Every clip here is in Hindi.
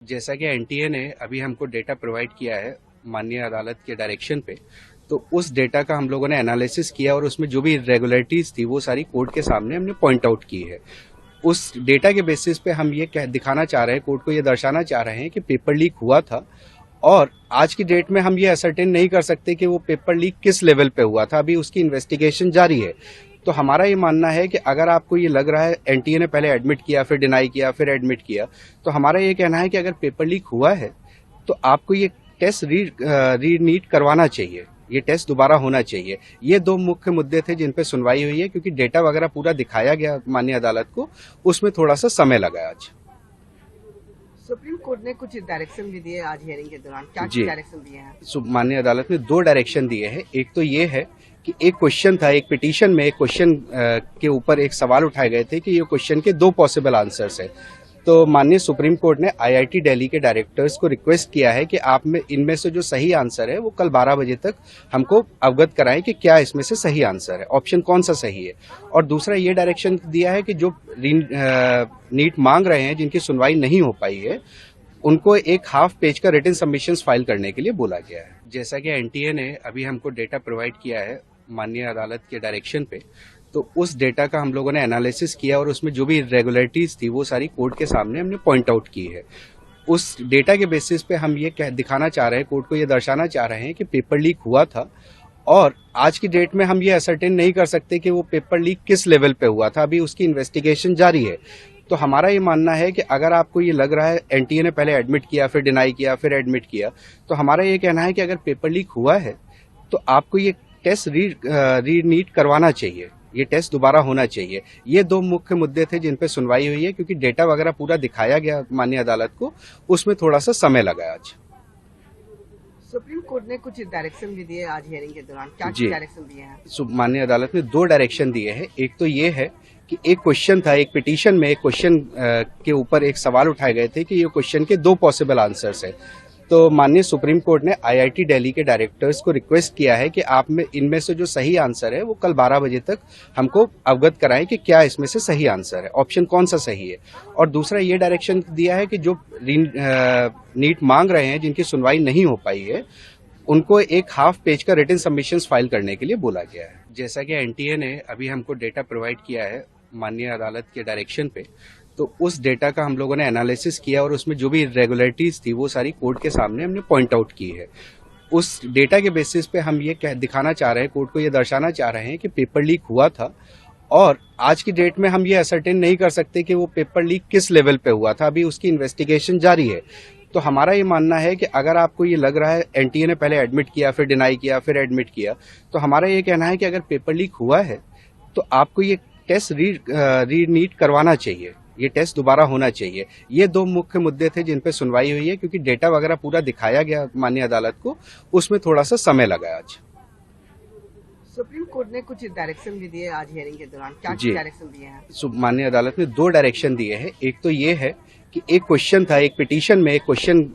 जैसा कि एनटीए ने अभी हमको डेटा प्रोवाइड किया है माननीय अदालत के डायरेक्शन पे, तो उस डेटा का हम लोगों ने एनालिसिस किया और उसमें जो भी इरेगुलरिटीज थी वो सारी कोर्ट के सामने हमने पॉइंट आउट की है। उस डेटा के बेसिस पे हम ये दिखाना चाह रहे हैं, कोर्ट को ये दर्शाना चाह रहे हैं कि पेपर लीक हुआ था और आज की डेट में हम ये असरटेन नहीं कर सकते कि वो पेपर लीक किस लेवल पे हुआ था। अभी उसकी इन्वेस्टिगेशन जारी है। तो हमारा ये मानना है कि अगर आपको ये लग रहा है, एनटीए ने पहले एडमिट किया, फिर डिनाई किया, फिर एडमिट किया, तो हमारा ये कहना है कि अगर पेपर लीक हुआ है तो आपको ये टेस्ट रीनीट करवाना चाहिए। ये टेस्ट दोबारा होना चाहिए। ये दो मुख्य मुद्दे थे जिन पे सुनवाई हुई है, क्योंकि डेटा वगैरह पूरा दिखाया गया माननीय अदालत को, उसमें थोड़ा सा समय लगा आज। सुप्रीम कोर्ट ने कुछ डायरेक्शन भी दिए आज हियरिंग के दौरान, क्या जी, डायरेक्शन दिए हैं? माननीय अदालत ने दो डायरेक्शन दिए हैं। एक तो ये है कि एक क्वेश्चन था, एक पिटीशन में एक क्वेश्चन के ऊपर एक सवाल उठाए गए थे कि ये क्वेश्चन के दो पॉसिबल आंसर्स है। तो माननीय सुप्रीम कोर्ट ने आईआईटी दिल्ली के डायरेक्टर्स को रिक्वेस्ट किया है कि आप में इनमें से जो सही आंसर है वो कल 12 बजे तक हमको अवगत कराएं कि क्या इसमें से सही आंसर है, ऑप्शन कौन सा सही है। और दूसरा ये डायरेक्शन दिया है कि जो नीट मांग रहे हैं, जिनकी सुनवाई नहीं हो पाई है, उनको एक हाफ पेज का रिटन सबमिशन फाइल करने के लिए बोला गया है। जैसा कि एनटीए ने अभी हमको डेटा प्रोवाइड किया है माननीय अदालत के डायरेक्शन पे, तो उस डेटा का हम लोगों ने एनालिसिस किया और उसमें जो भी इरेगुलरिटीज थी वो सारी कोर्ट के सामने हमने पॉइंट आउट की है। उस डेटा के बेसिस पे हम ये दिखाना चाह रहे हैं, कोर्ट को ये दर्शाना चाह रहे हैं कि पेपर लीक हुआ था और आज की डेट में हम ये असरटेन नहीं कर सकते कि वो पेपर लीक किस लेवल पे हुआ था। अभी उसकी इन्वेस्टिगेशन जारी है। तो हमारा ये मानना है कि अगर आपको ये लग रहा है, एनटीए ने पहले एडमिट किया, फिर डिनाई किया, फिर एडमिट किया, तो हमारा ये कहना है कि अगर पेपर लीक हुआ है तो आपको ये टेस्ट रीनीट करवाना चाहिए। ये टेस्ट दोबारा होना चाहिए। ये दो मुख्य मुद्दे थे जिन पे सुनवाई हुई है, क्योंकि डेटा वगैरह पूरा दिखाया गया माननीय अदालत को, उसमें थोड़ा सा समय लगा आज। सुप्रीम कोर्ट ने कुछ डायरेक्शन भी दिए आज हियरिंग के दौरान, क्या जी, डायरेक्शन दिए हैं? माननीय अदालत ने दो डायरेक्शन दिए हैं। एक तो ये है कि एक क्वेश्चन था, एक पिटीशन में एक क्वेश्चन के ऊपर एक सवाल उठाए गए थे कि ये क्वेश्चन के दो पॉसिबल आंसर्स है। तो माननीय सुप्रीम कोर्ट ने आईआईटी दिल्ली के डायरेक्टर्स को रिक्वेस्ट किया है कि आप में इनमें से जो सही आंसर है वो कल 12 बजे तक हमको अवगत कराएं कि क्या इसमें से सही आंसर है, ऑप्शन कौन सा सही है। और दूसरा ये डायरेक्शन दिया है कि जो नीट मांग रहे हैं, जिनकी सुनवाई नहीं हो पाई है, उनको एक हाफ पेज का रिटन सबमिशन फाइल करने के लिए बोला गया है। जैसा कि एनटीए ने अभी हमको डेटा प्रोवाइड किया है माननीय अदालत के डायरेक्शन पे, तो उस डेटा का हम लोगों ने एनालिसिस किया और उसमें जो भी इरेगुलरिटीज थी वो सारी कोर्ट के सामने हमने पॉइंट आउट की है। उस डेटा के बेसिस पे हम ये दिखाना चाह रहे हैं, कोर्ट को ये दर्शाना चाह रहे हैं कि पेपर लीक हुआ था और आज की डेट में हम ये असरटेन नहीं कर सकते कि वो पेपर लीक किस लेवल पे हुआ था। अभी उसकी इन्वेस्टिगेशन जारी है। तो हमारा ये मानना है कि अगर आपको ये लग रहा है, एनटीए ने पहले एडमिट किया, फिर डिनाई किया, फिर एडमिट किया, तो हमारा ये कहना है कि अगर पेपर लीक हुआ है तो आपको ये टेस्ट रीनीट करवाना चाहिए। ये टेस्ट दोबारा होना चाहिए। ये दो मुख्य मुद्दे थे जिन पे सुनवाई हुई है, क्योंकि डेटा वगैरह पूरा दिखाया गया माननीय अदालत को, उसमें थोड़ा सा समय लगा आज। सुप्रीम कोर्ट ने कुछ डायरेक्शन भी दिए आज हियरिंग के दौरान, क्या जी, डायरेक्शन दिए हैं? माननीय अदालत ने दो डायरेक्शन दिए हैं। एक तो ये है कि एक क्वेश्चन था, एक पिटीशन में एक क्वेश्चन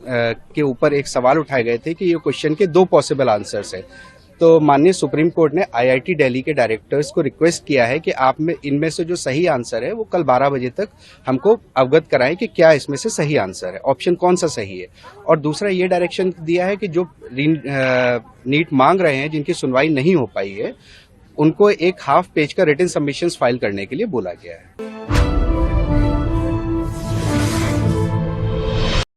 के ऊपर एक सवाल उठाए गए थे कि ये क्वेश्चन के दो पॉसिबल आंसर्स है। तो माननीय सुप्रीम कोर्ट ने आईआईटी दिल्ली के डायरेक्टर्स को रिक्वेस्ट किया है कि आप में इनमें से जो सही आंसर है वो कल 12 बजे तक हमको अवगत कराएं कि क्या इसमें से सही आंसर है, ऑप्शन कौन सा सही है। और दूसरा ये डायरेक्शन दिया है कि जो नीट मांग रहे हैं, जिनकी सुनवाई नहीं हो पाई है, उनको एक हाफ पेज का रिटन सबमिशन फाइल करने के लिए बोला गया है।